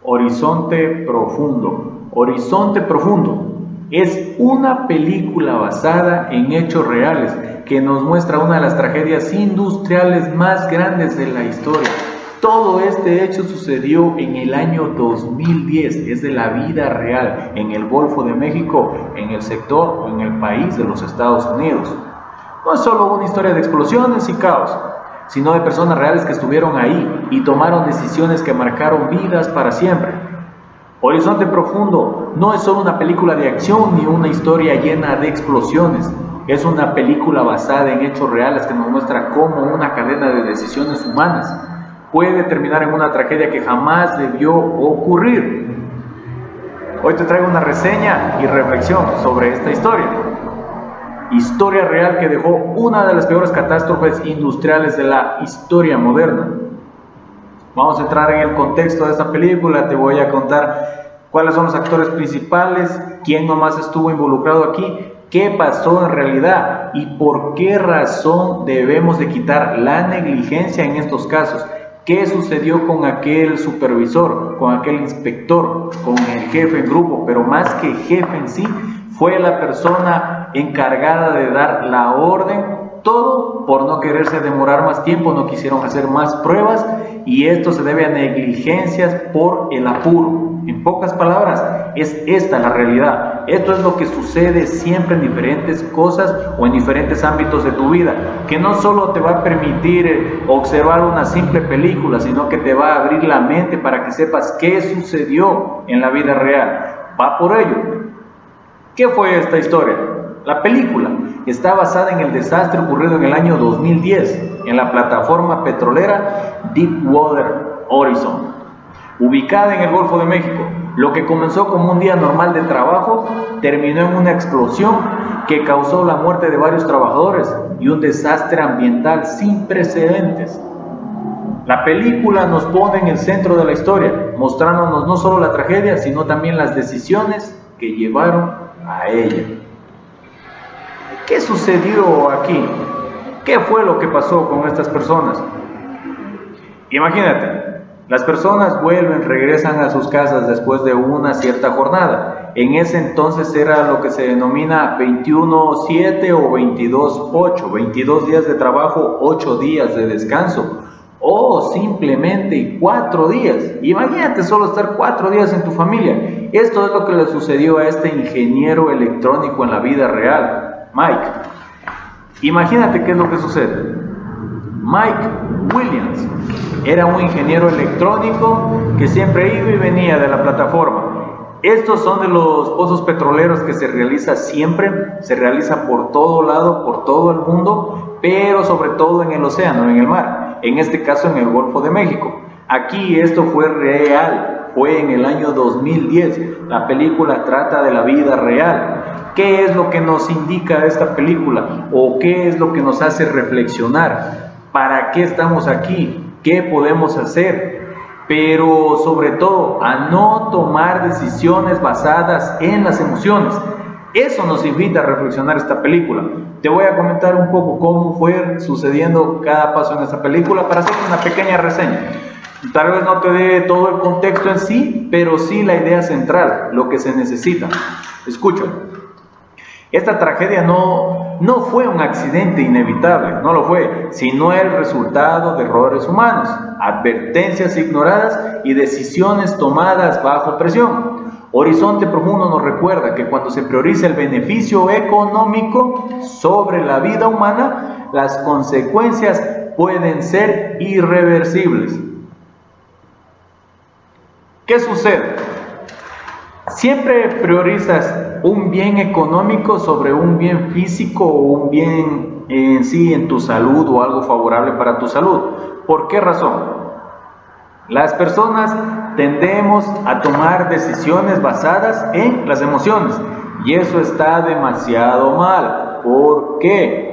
Horizonte Profundo. Horizonte Profundo es una película basada en hechos reales que nos muestra una de las tragedias industriales más grandes de la historia. Todo este hecho sucedió en el año 2010, es de la vida real, en el Golfo de México, en el sector o en el país de los Estados Unidos. No es solo una historia de explosiones y caos, sino de personas reales que estuvieron ahí y tomaron decisiones que marcaron vidas para siempre. Horizonte Profundo no es solo una película de acción ni una historia llena de explosiones. Es una película basada en hechos reales que nos muestra cómo una cadena de decisiones humanas puede terminar en una tragedia que jamás debió ocurrir. Hoy te traigo una reseña y reflexión sobre esta historia. Historia real que dejó una de las peores catástrofes industriales de la historia moderna. Vamos a entrar en el contexto de esta película, te voy a contar cuáles son los actores principales, quién nomás estuvo involucrado aquí, qué pasó en realidad y por qué razón debemos de quitar la negligencia en estos casos. ¿Qué sucedió con aquel supervisor, con aquel inspector, con el jefe en grupo? Pero más que jefe en sí, fue la persona encargada de dar la orden, todo por no quererse demorar más tiempo, no quisieron hacer más pruebas y esto se debe a negligencias por el apuro. En pocas palabras, es esta la realidad. Esto es lo que sucede siempre en diferentes cosas o en diferentes ámbitos de tu vida, que no solo te va a permitir observar una simple película, sino que te va a abrir la mente para que sepas qué sucedió en la vida real. Va por ello. ¿Qué fue esta historia? La película está basada en el desastre ocurrido en el año 2010 en la plataforma petrolera Deepwater Horizon, ubicada en el Golfo de México. Lo que comenzó como un día normal de trabajo terminó en una explosión que causó la muerte de varios trabajadores y un desastre ambiental sin precedentes. La película nos pone en el centro de la historia, mostrándonos no solo la tragedia, sino también las decisiones que llevaron a ella. ¿Qué sucedió aquí? ¿Qué fue lo que pasó con estas personas? Imagínate, las personas regresan a sus casas después de una cierta jornada. En ese entonces era lo que se denomina 21/7 o 22/8, 22 días de trabajo, 8 días de descanso, o simplemente 4 días. Imagínate solo estar 4 días en tu familia. Esto es lo que le sucedió a este ingeniero electrónico en la vida real, Mike. Imagínate qué es lo que sucede. Mike Williams era un ingeniero electrónico que siempre iba y venía de la plataforma. Estos son de los pozos petroleros que se realiza siempre, se realiza por todo lado, por todo el mundo, pero sobre todo en el océano, en el mar, en este caso en el Golfo de México. Aquí esto fue real, fue en el año 2010, la película trata de la vida real. ¿Qué es lo que nos indica esta película? ¿O qué es lo que nos hace reflexionar? ¿Para qué estamos aquí? ¿Qué podemos hacer? Pero sobre todo, a no tomar decisiones basadas en las emociones. Eso nos invita a reflexionar esta película. Te voy a comentar un poco cómo fue sucediendo cada paso en esta película para hacer una pequeña reseña. Tal vez no te dé todo el contexto en sí, pero sí la idea central, lo que se necesita. Escucha. Esta tragedia no fue un accidente inevitable, no lo fue, sino el resultado de errores humanos, advertencias ignoradas y decisiones tomadas bajo presión. Horizonte Profundo nos recuerda que cuando se prioriza el beneficio económico sobre la vida humana, las consecuencias pueden ser irreversibles. ¿Qué sucede? Siempre priorizas un bien económico sobre un bien físico o un bien en sí en tu salud o algo favorable para tu salud. ¿Por qué razón? Las personas tendemos a tomar decisiones basadas en las emociones y eso está demasiado mal. ¿Por qué?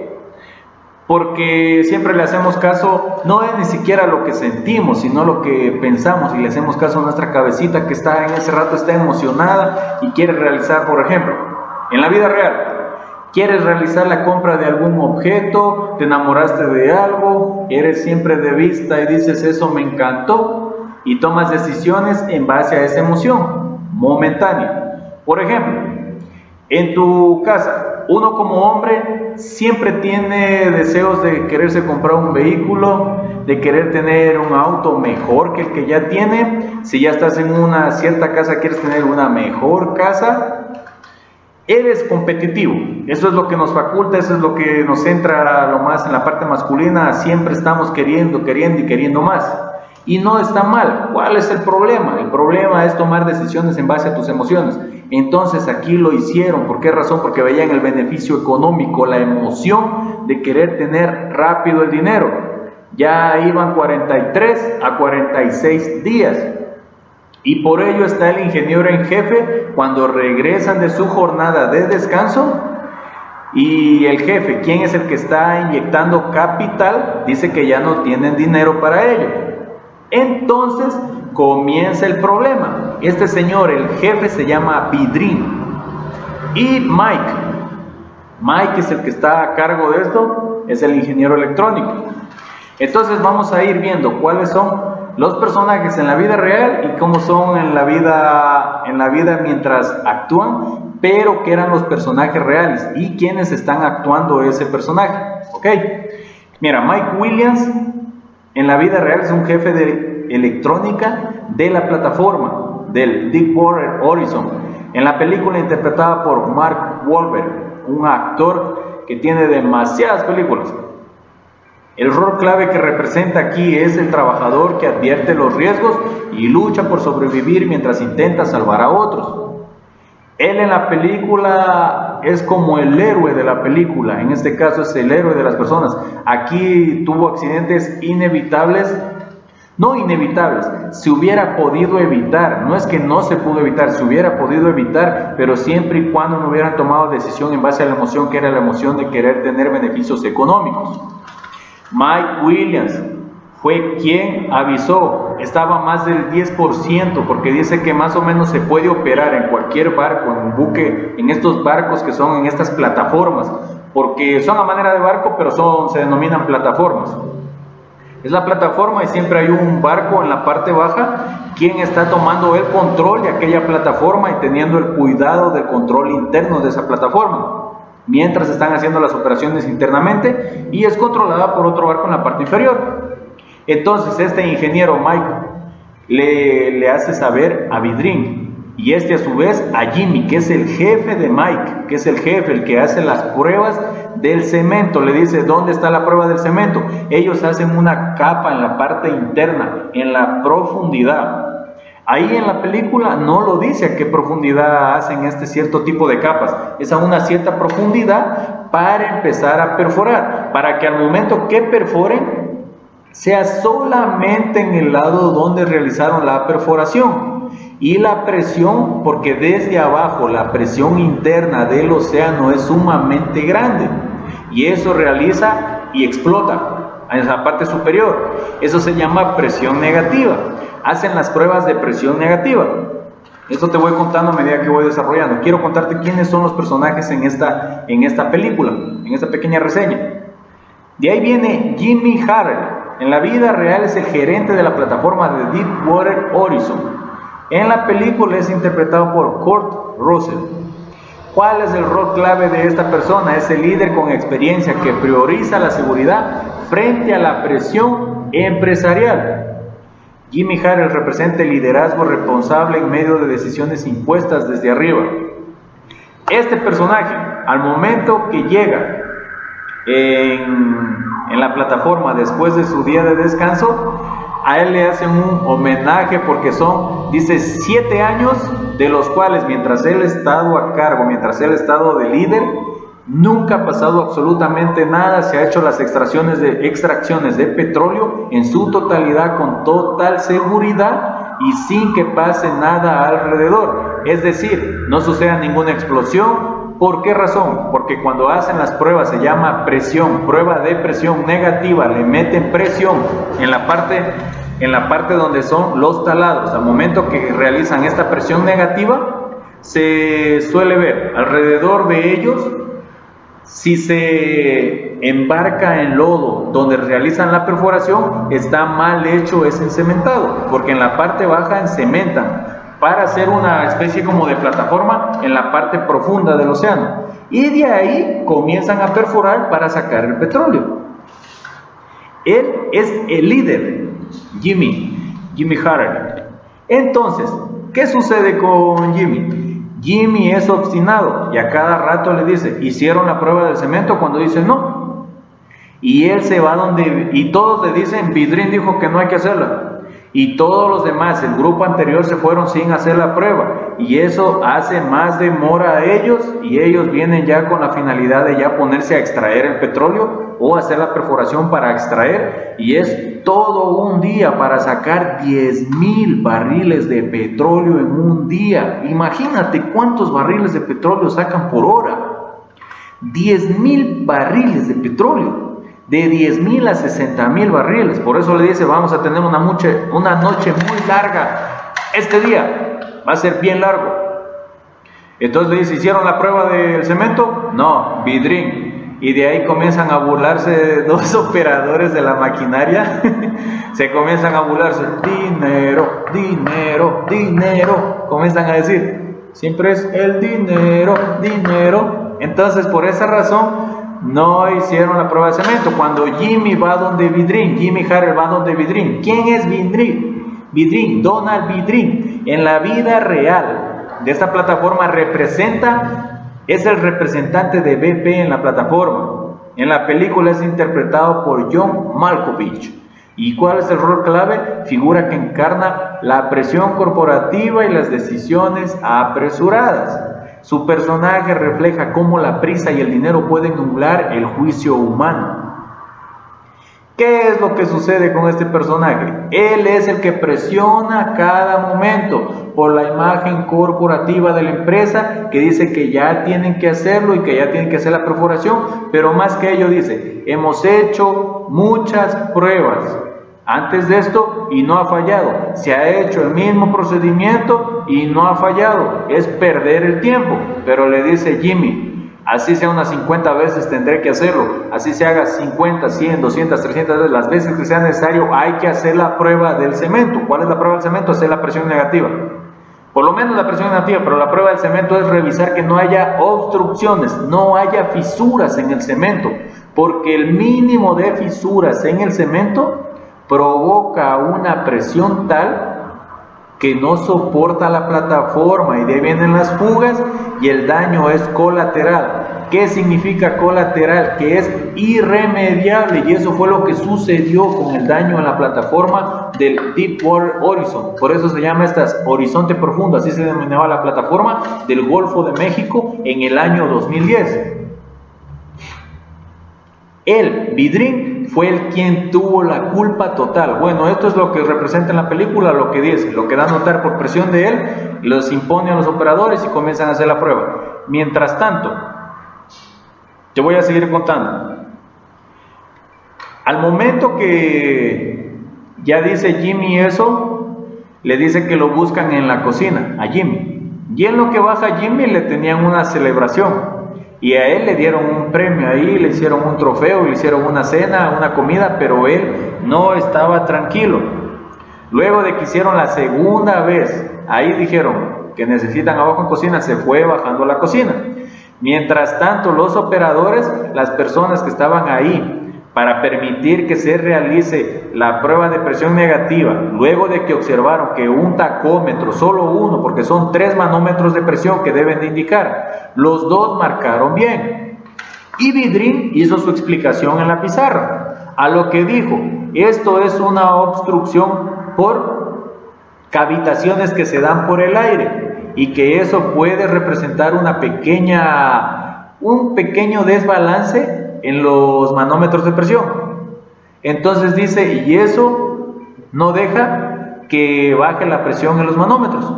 Porque siempre le hacemos caso, no es ni siquiera lo que sentimos, sino lo que pensamos, y le hacemos caso a nuestra cabecita que está en ese rato, está emocionada y quiere realizar, por ejemplo, en la vida real, quieres realizar la compra de algún objeto, te enamoraste de algo, eres siempre de vista y dices, eso me encantó, y tomas decisiones en base a esa emoción momentánea. Por ejemplo, en tu casa, uno como hombre siempre tiene deseos de quererse comprar un vehículo, de querer tener un auto mejor que el que ya tiene. Si ya estás en una cierta casa, quieres tener una mejor casa. Eres competitivo, eso es lo que nos faculta, eso es lo que nos centra lo más en la parte masculina. Siempre estamos queriendo más. Y no está mal. ¿Cuál es el problema? El problema es tomar decisiones en base a tus emociones. Entonces aquí lo hicieron. ¿Por qué razón? Porque veían el beneficio económico, la emoción de querer tener rápido el dinero. Ya iban 43 a 46 días. Y por ello está el ingeniero en jefe cuando regresan de su jornada de descanso. Y el jefe, ¿quién es el que está inyectando capital? Dice que ya no tienen dinero para ello. Entonces comienza el problema. Este señor, el jefe, se llama Vidrin. Y Mike es el que está a cargo de esto, es el ingeniero electrónico. Entonces vamos a ir viendo cuáles son los personajes en la vida real y cómo son en la vida mientras actúan, pero que eran los personajes reales y quienes están actuando ese personaje. ¿Ok? Mira, Mike Williams en la vida real es un jefe de electrónica de la plataforma del Deepwater Horizon. En la película interpretada por Mark Wahlberg, un actor que tiene demasiadas películas. El rol clave que representa aquí es el trabajador que advierte los riesgos y lucha por sobrevivir mientras intenta salvar a otros. Él en la película es como el héroe de la película, en este caso es el héroe de las personas. Aquí tuvo accidentes inevitables, no inevitables, se hubiera podido evitar, no es que no se pudo evitar, se hubiera podido evitar, pero siempre y cuando no hubieran tomado decisión en base a la emoción, que era la emoción de querer tener beneficios económicos. Mike Williams fue quien avisó, estaba más del 10%, porque dice que más o menos se puede operar en cualquier barco, en un buque, en estos barcos que son en estas plataformas, porque son a manera de barco, pero se denominan plataformas. Es la plataforma y siempre hay un barco en la parte baja, quien está tomando el control de aquella plataforma y teniendo el cuidado del control interno de esa plataforma, mientras están haciendo las operaciones internamente, y es controlada por otro barco en la parte inferior. Entonces este ingeniero Mike le hace saber a Vidrin, y este a su vez a Jimmy, que es el jefe de Mike, que es el jefe, el que hace las pruebas del cemento. Le dice, ¿dónde está la prueba del cemento? Ellos hacen una capa en la parte interna, en la profundidad. Ahí en la película no lo dice a qué profundidad hacen este cierto tipo de capas. Es a una cierta profundidad para empezar a perforar, para que al momento que perforen sea solamente en el lado donde realizaron la perforación. Y la presión, porque desde abajo la presión interna del océano es sumamente grande, y eso realiza y explota en esa parte superior. Eso se llama presión negativa. Hacen las pruebas de presión negativa. Esto te voy contando a medida que voy desarrollando. Quiero contarte quiénes son los personajes en esta película, en esta pequeña reseña. De ahí viene Jimmy Harrell. En la vida real es el gerente de la plataforma de Deepwater Horizon. En la película es interpretado por Kurt Russell. ¿Cuál es el rol clave de esta persona? Es el líder con experiencia que prioriza la seguridad frente a la presión empresarial. Jimmy Harrell representa el liderazgo responsable en medio de decisiones impuestas desde arriba. Este personaje, al momento que llega en la plataforma después de su día de descanso, a él le hacen un homenaje porque son, dice, 7 años de los cuales mientras él ha estado a cargo, mientras él ha estado de líder, nunca ha pasado absolutamente nada. Se ha hecho las extracciones de petróleo en su totalidad con total seguridad y sin que pase nada alrededor. Es decir, no suceda ninguna explosión. ¿Por qué razón? Porque cuando hacen las pruebas se llama presión, prueba de presión negativa, le meten presión en la parte donde son los taladros. Al momento que realizan esta presión negativa, se suele ver alrededor de ellos, si se embarca en lodo donde realizan la perforación está mal hecho ese encementado, porque en la parte baja encementan para hacer una especie como de plataforma en la parte profunda del océano, y de ahí comienzan a perforar para sacar el petróleo. Él es el líder, Jimmy Harrell. Entonces, ¿qué sucede con Jimmy? Jimmy es obstinado y a cada rato le dice, ¿hicieron la prueba del cemento? Cuando dice no. Y él se va donde, y todos le dicen, Vidrin dijo que no hay que hacerla. Y todos los demás, el grupo anterior, se fueron sin hacer la prueba. Y eso hace más demora a ellos, y ellos vienen ya con la finalidad de ya ponerse a extraer el petróleo o hacer la perforación para extraer. Y es todo un día para sacar 10,000 barriles de petróleo en un día. Imagínate cuántos barriles de petróleo sacan por hora. 10,000 barriles de petróleo. De 10,000 a 60,000 barriles. Por eso le dice, vamos a tener una noche muy larga. Este día va a ser bien largo. Entonces le dice, ¿hicieron la prueba del cemento? No, Vidrin. Y de ahí comienzan a burlarse de dos operadores de la maquinaria. Se comienzan a burlarse. Dinero, dinero, dinero. Comienzan a decir, siempre es el dinero, dinero. Entonces por esa razón no hicieron la prueba de cemento. Cuando Jimmy va donde Vidrin, Jimmy Harrell va donde Vidrin. ¿Quién es Vidrin? Donald Vidrin. En la vida real de esta plataforma es el representante de BP en la plataforma. En la película es interpretado por John Malkovich. ¿Y cuál es el rol clave? Figura que encarna la presión corporativa y las decisiones apresuradas. Su personaje refleja cómo la prisa y el dinero pueden nublar el juicio humano. ¿Qué es lo que sucede con este personaje? Él es el que presiona a cada momento por la imagen corporativa de la empresa, que dice que ya tienen que hacerlo y que ya tienen que hacer la perforación, pero más que ello dice, hemos hecho muchas pruebas antes de esto y no ha fallado. Se ha hecho el mismo procedimiento y no ha fallado. Es perder el tiempo. Pero le dice Jimmy, así sea unas 50 veces tendré que hacerlo. Así se haga 50, 100, 200, 300 veces, las veces que sea necesario, hay que hacer la prueba del cemento. ¿Cuál es la prueba del cemento? Hacer la presión negativa. Por lo menos la presión negativa, pero la prueba del cemento es revisar que no haya obstrucciones, no haya fisuras en el cemento, porque el mínimo de fisuras en el cemento provoca una presión tal que no soporta la plataforma, y de ahí vienen las fugas y el daño es colateral. ¿Qué significa colateral? Que es irremediable, y eso fue lo que sucedió con el daño en la plataforma del Deepwater Horizon. Por eso se llama Horizonte Profundo, así se denominaba la plataforma del Golfo de México en el año 2010. Él, Vidrin, fue el quien tuvo la culpa total. Bueno, esto es lo que representa en la película, lo que dice, lo que da a notar por presión de él, los impone a los operadores y comienzan a hacer la prueba. Mientras tanto, te voy a seguir contando. Al momento que ya dice Jimmy eso, le dice que lo buscan en la cocina, a Jimmy. Y en lo que baja Jimmy le tenían una celebración. Y a él le dieron un premio ahí, le hicieron un trofeo, le hicieron una cena, una comida, pero él no estaba tranquilo. Luego de que hicieron la segunda vez, ahí dijeron que necesitan abajo en cocina, se fue bajando a la cocina. Mientras tanto, los operadores, las personas que estaban ahí para permitir que se realice la prueba de presión negativa, luego de que observaron que un tacómetro, solo uno, porque son 3 manómetros de presión que deben de indicar, los dos marcaron bien. Y Vidrin hizo su explicación en la pizarra, a lo que dijo, esto es una obstrucción por cavitaciones que se dan por el aire, y que eso puede representar un pequeño desbalance en los manómetros de presión. Entonces dice, y eso no deja que baje la presión en los manómetros.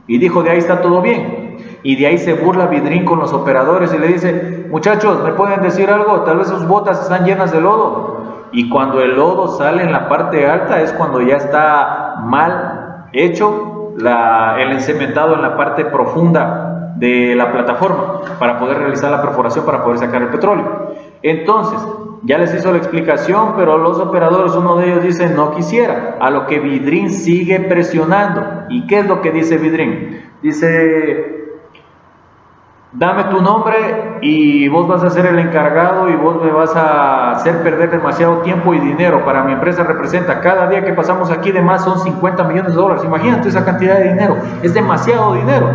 Y dijo, de ahí está todo bien. Y de ahí se burla Vidrin con los operadores y le dice, muchachos, ¿me pueden decir algo? Tal vez sus botas están llenas de lodo. Y cuando el lodo sale en la parte alta es cuando ya está mal hecho el encementado en la parte profunda de la plataforma para poder realizar la perforación, para poder sacar el petróleo. Entonces, ya les hizo la explicación, pero los operadores, uno de ellos dice no quisiera, a lo que Vidrín sigue presionando. ¿Y qué es lo que dice Vidrín? Dice, dame tu nombre y vos vas a ser el encargado y vos me vas a hacer perder demasiado tiempo y dinero. Para mi empresa representa, cada día que pasamos aquí de más son 50 millones de dólares. Imagínate esa cantidad de dinero, es demasiado dinero.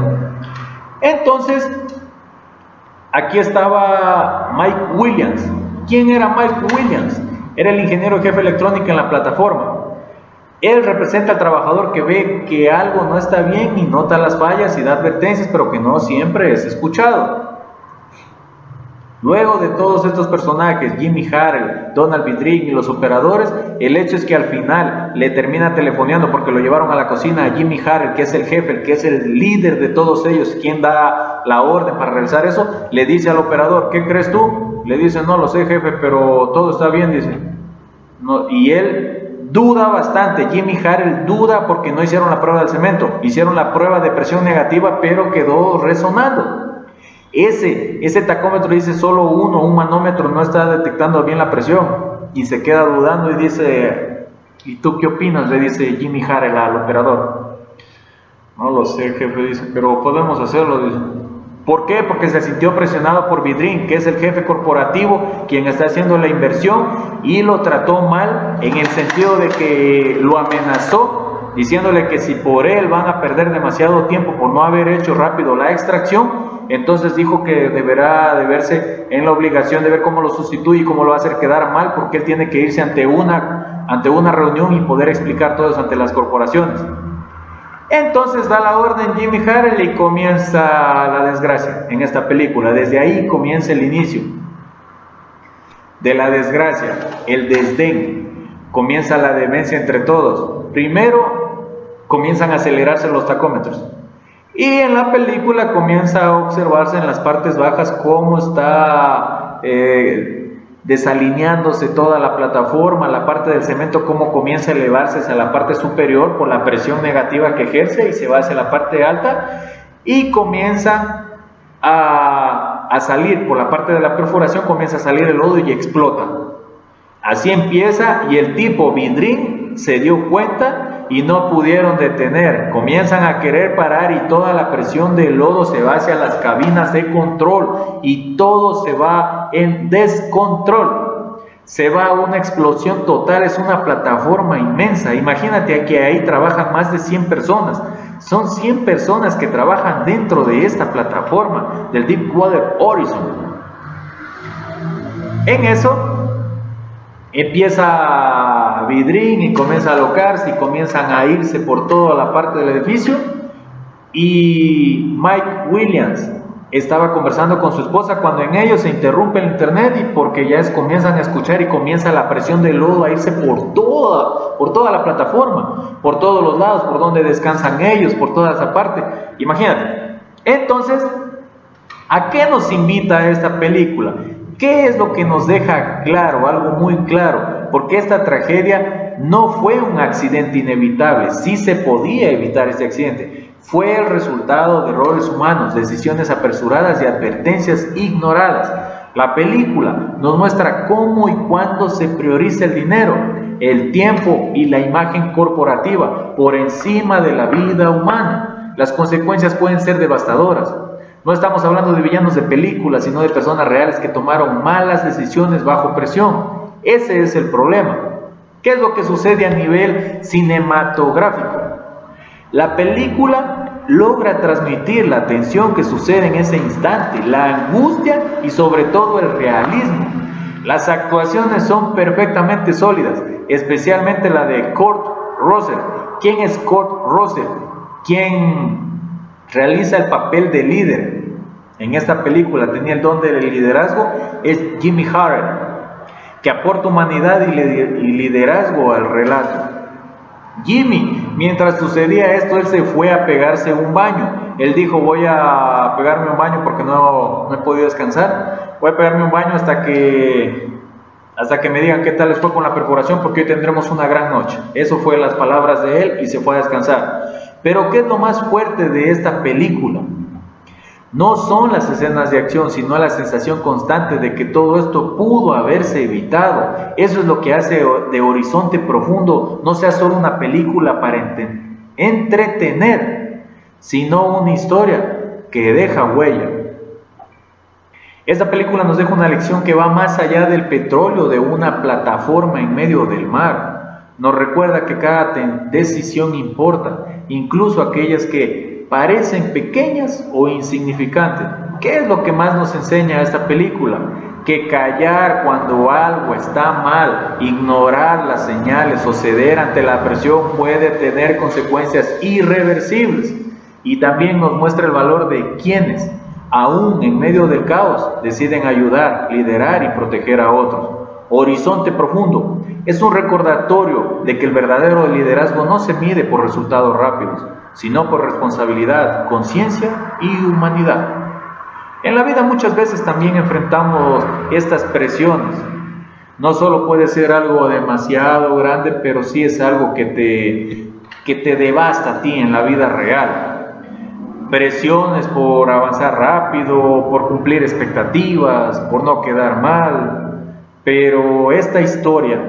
Entonces, aquí estaba Mike Williams. ¿Quién era Mike Williams? Era el ingeniero jefe electrónico en la plataforma. Él representa al trabajador que ve que algo no está bien y nota las fallas y da advertencias, pero que no siempre es escuchado. Luego de todos estos personajes, Jimmy Harrell, Donald Vidrín y los operadores, el hecho es que al final le termina telefoneando porque lo llevaron a la cocina a Jimmy Harrell, que es el jefe, el que es el líder de todos ellos, quien da la orden para realizar eso. Le dice al operador, ¿qué crees tú? Le dice, no lo sé, jefe, pero todo está bien, dice. No, y él duda bastante. Jimmy Harrell duda porque no hicieron la prueba del cemento, hicieron la prueba de presión negativa, pero quedó resonando. Ese tacómetro dice solo un manómetro no está detectando bien la presión, y se queda dudando y dice, ¿y tú qué opinas?, le dice Jimmy Harrell al operador. No lo sé, jefe, dice, pero podemos hacerlo, dice. ¿Por qué? Porque se sintió presionado por Vidrín, que es el jefe corporativo, quien está haciendo la inversión, y lo trató mal en el sentido de que lo amenazó, diciéndole que si por él van a perder demasiado tiempo por no haber hecho rápido la extracción, entonces dijo que deberá de verse en la obligación de ver cómo lo sustituye y cómo lo va a hacer quedar mal, porque él tiene que irse ante una reunión y poder explicar todo eso ante las corporaciones. Entonces da la orden Jimmy Harrell y comienza la desgracia en esta película. Desde ahí comienza el inicio de la desgracia, el desdén, comienza la demencia entre todos. Primero comienzan a acelerarse los tacómetros, y en la película comienza a observarse en las partes bajas cómo está desalineándose toda la plataforma, la parte del cemento cómo comienza a elevarse hacia la parte superior por la presión negativa que ejerce, y se va hacia la parte alta y comienza a salir por la parte de la perforación, comienza a salir el lodo y explota. Así empieza, y el tipo Vidrín se dio cuenta y no pudieron detener. Comienzan a querer parar y toda la presión del lodo se va hacia las cabinas de control y todo se va en descontrol. Se va a una explosión total, es una plataforma inmensa. Imagínate que ahí trabajan más de 100 personas. Son 100 personas que trabajan dentro de esta plataforma del Deepwater Horizon. En eso empieza Vidrín y comienza a alocarse y comienzan a irse por toda la parte del edificio, y Mike Williams estaba conversando con su esposa cuando en ello se interrumpe el internet, y porque ya comienzan a escuchar y comienza la presión del lodo a irse por toda la plataforma, por todos los lados, por donde descansan ellos, por toda esa parte. Imagínate. Entonces, ¿a qué nos invita esta película? ¿Qué es lo que nos deja claro? Algo muy claro, porque esta tragedia no fue un accidente inevitable, sí se podía evitar este accidente, fue el resultado de errores humanos, decisiones apresuradas y advertencias ignoradas. La película nos muestra cómo y cuándo se prioriza el dinero, el tiempo y la imagen corporativa por encima de la vida humana. Las consecuencias pueden ser devastadoras. No estamos hablando de villanos de películas, sino de personas reales que tomaron malas decisiones bajo presión. Ese es el problema. ¿Qué es lo que sucede a nivel cinematográfico? La película logra transmitir la tensión que sucede en ese instante, la angustia y sobre todo el realismo. Las actuaciones son perfectamente sólidas, especialmente la de Kurt Russell. ¿Quién es Kurt Russell? ¿Quién realiza el papel de líder? En esta película tenía el don del liderazgo, es Jimmy Harrell, que aporta humanidad y liderazgo al relato. Jimmy, mientras sucedía esto, él se fue a pegarse un baño. Él dijo, voy a pegarme un baño porque no he podido descansar. Voy a pegarme un baño hasta que me digan qué tal les fue con la perforación, porque hoy tendremos una gran noche. Eso fue las palabras de él, y se fue a descansar. Pero ¿qué es lo más fuerte de esta película? No son las escenas de acción, sino la sensación constante de que todo esto pudo haberse evitado. Eso es lo que hace de Horizonte Profundo no sea solo una película para entretener, sino una historia que deja huella. Esta película nos deja una lección que va más allá del petróleo de una plataforma en medio del mar. Nos recuerda que cada decisión importa, incluso aquellas que parecen pequeñas o insignificantes. ¿Qué es lo que más nos enseña esta película? Que callar cuando algo está mal, ignorar las señales o ceder ante la presión puede tener consecuencias irreversibles. Y también nos muestra el valor de quienes, aún en medio del caos, deciden ayudar, liderar y proteger a otros. Horizonte Profundo es un recordatorio de que el verdadero liderazgo no se mide por resultados rápidos, sino por responsabilidad, conciencia y humanidad. En la vida muchas veces también enfrentamos estas presiones. No solo puede ser algo demasiado grande, pero sí es algo que te devasta a ti en la vida real. Presiones por avanzar rápido, por cumplir expectativas, por no quedar mal. Pero esta historia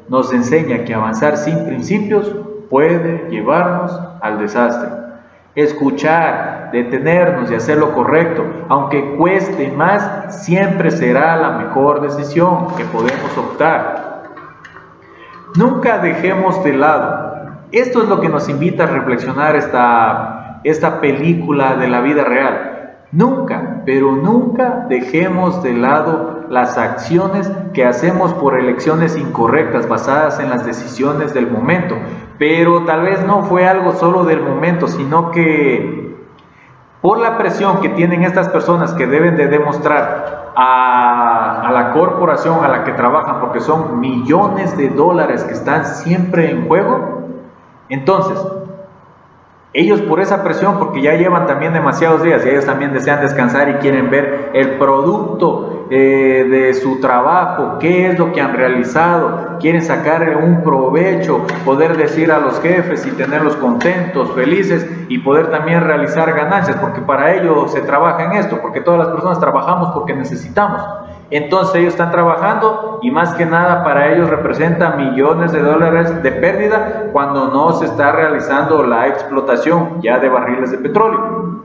nos enseña que avanzar sin principios puede llevarnos al desastre. Escuchar, detenernos y hacer lo correcto, aunque cueste más, siempre será la mejor decisión que podemos optar. Nunca dejemos de lado. Esto es lo que nos invita a reflexionar esta película de la vida real. Nunca, pero nunca dejemos de lado las acciones que hacemos por elecciones incorrectas basadas en las decisiones del momento. Pero tal vez no fue algo solo del momento, sino que por la presión que tienen estas personas que deben de demostrar a la corporación a la que trabajan, porque son millones de dólares que están siempre en juego. Entonces, ellos por esa presión, porque ya llevan también demasiados días y ellos también desean descansar y quieren ver el producto de su trabajo, qué es lo que han realizado, quieren sacar un provecho, poder decir a los jefes y tenerlos contentos, felices y poder también realizar ganancias, porque para ello se trabaja en esto, porque todas las personas trabajamos porque necesitamos. Entonces ellos están trabajando y más que nada para ellos representa millones de dólares de pérdida cuando no se está realizando la explotación ya de barriles de petróleo.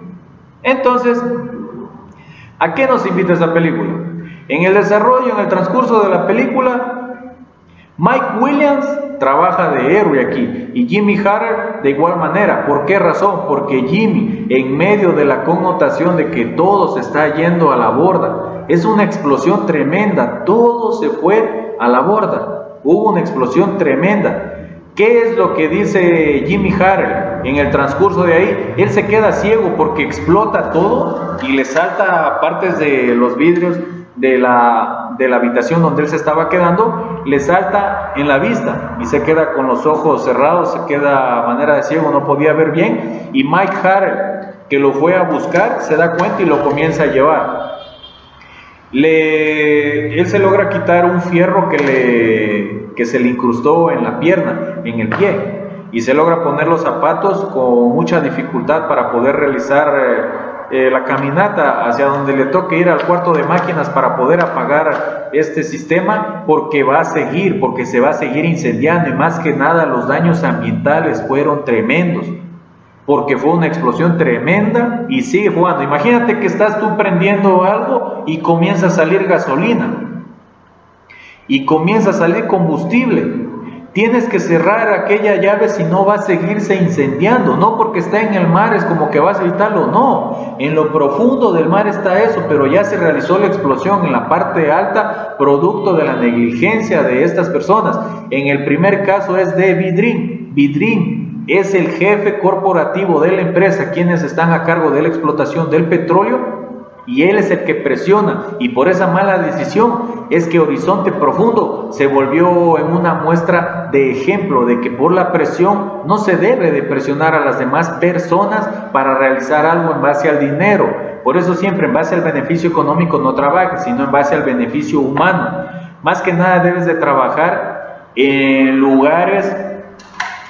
Entonces, ¿a qué nos invita esta película? En el desarrollo, en el transcurso de la película, Mike Williams trabaja de héroe aquí y Jimmy Hatter de igual manera. ¿Por qué razón? Porque Jimmy, en medio de la connotación de que todo se está yendo a la borda, es una explosión tremenda, todo se fue a la borda, hubo una explosión tremenda. ¿Qué es lo que dice Jimmy Hatter en el transcurso de ahí? Él se queda ciego porque explota todo y le salta partes de los vidrios de la habitación donde él se estaba quedando, le salta en la vista y se queda con los ojos cerrados, se queda a manera de ciego, no podía ver bien. Y Mike Hatter, que lo fue a buscar, se da cuenta y lo comienza a llevar. Él se logra quitar un fierro que se le incrustó en la pierna, en el pie, y se logra poner los zapatos con mucha dificultad para poder realizar la caminata hacia donde le toque ir al cuarto de máquinas para poder apagar este sistema, porque se va a seguir incendiando, y más que nada los daños ambientales fueron tremendos, porque fue una explosión tremenda y sigue jugando. Imagínate que estás tú prendiendo algo y comienza a salir gasolina y comienza a salir combustible. Tienes que cerrar aquella llave, si no va a seguirse incendiando. No porque está en el mar es como que vas a evitarlo, no. En lo profundo del mar está eso, pero ya se realizó la explosión en la parte alta, producto de la negligencia de estas personas. En el primer caso es de Vidrin. Vidrin es el jefe corporativo de la empresa, quienes están a cargo de la explotación del petróleo, y él es el que presiona, y por esa mala decisión es que Horizonte Profundo se volvió en una muestra de ejemplo de que por la presión no se debe de presionar a las demás personas para realizar algo en base al dinero. Por eso siempre en base al beneficio económico no trabajes, sino en base al beneficio humano. Más que nada debes de trabajar en lugares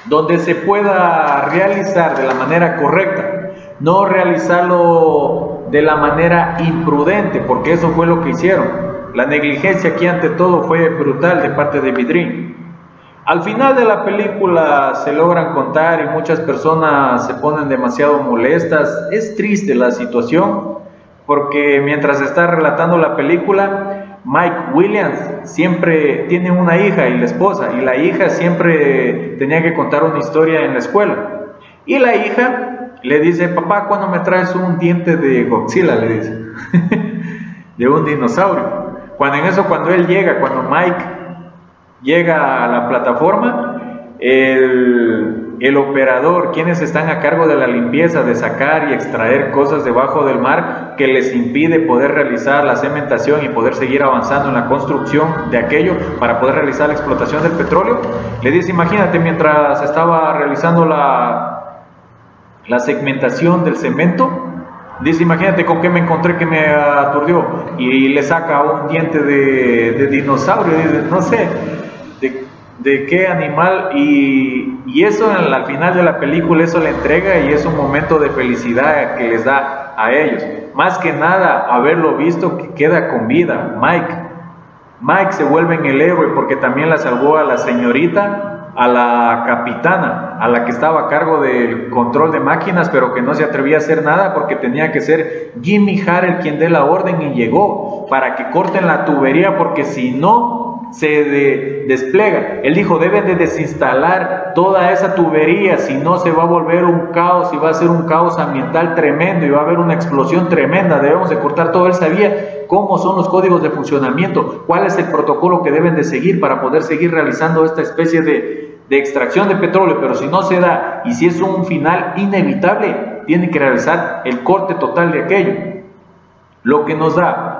donde se pueda realizar de la manera correcta, no realizarlo de la manera imprudente, porque eso fue lo que hicieron. La negligencia aquí ante todo fue brutal de parte de Vidrin. Al final de la película se logran contar y muchas personas se ponen demasiado molestas. Es triste la situación, porque mientras está relatando la película, Mike Williams siempre tiene una hija y la esposa, y la hija siempre tenía que contar una historia en la escuela. Y la hija le dice: papá, ¿cuándo me traes un diente de Godzilla? Le dice, de un dinosaurio. Cuando él llega, cuando Mike llega a la plataforma, el operador, quienes están a cargo de la limpieza, de sacar y extraer cosas debajo del mar que les impide poder realizar la cementación y poder seguir avanzando en la construcción de aquello para poder realizar la explotación del petróleo, le dice: imagínate, mientras estaba realizando la segmentación del cemento, dice, imagínate con qué me encontré que me aturdió, y le saca un diente de dinosaurio, dice, no sé de qué animal, y eso al final de la película, eso le entrega, y es un momento de felicidad que les da a ellos. Más que nada, haberlo visto que queda con vida. Mike se vuelve en el héroe, porque también la salvó a la señorita, a la capitana, a la que estaba a cargo del control de máquinas, pero que no se atrevía a hacer nada porque tenía que ser Jimmy Harrell quien dé la orden, y llegó para que corten la tubería, porque si no se despliega. Él dijo: deben de desinstalar toda esa tubería, si no se va a volver un caos, y va a ser un caos ambiental tremendo, y va a haber una explosión tremenda. Debemos de cortar todo. Él sabía cómo son los códigos de funcionamiento, cuál es el protocolo que deben de seguir para poder seguir realizando esta especie de extracción de petróleo, pero si no se da, y si es un final inevitable, tiene que realizar el corte total de aquello. Lo que nos da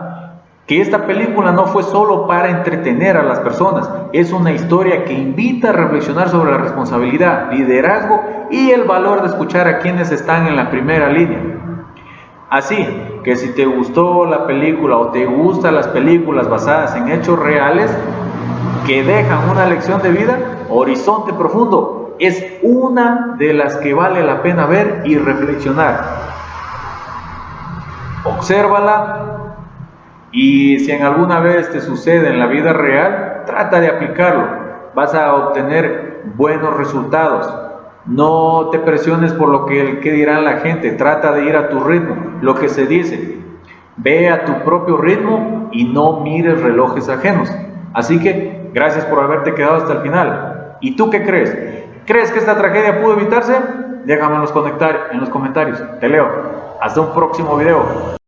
que esta película no fue solo para entretener a las personas, es una historia que invita a reflexionar sobre la responsabilidad, liderazgo y el valor de escuchar a quienes están en la primera línea. Así que si te gustó la película o te gustan las películas basadas en hechos reales que dejan una lección de vida, Horizonte Profundo es una de las que vale la pena ver y reflexionar. Obsérvala, y si en alguna vez te sucede en la vida real, trata de aplicarlo. Vas a obtener buenos resultados. No te presiones por lo que dirá la gente. Trata de ir a tu ritmo. Lo que se dice, ve a tu propio ritmo y no mires relojes ajenos. Así que gracias por haberte quedado hasta el final. ¿Y tú qué crees? ¿Crees que esta tragedia pudo evitarse? Déjame en los comentarios. Te leo. Hasta un próximo video.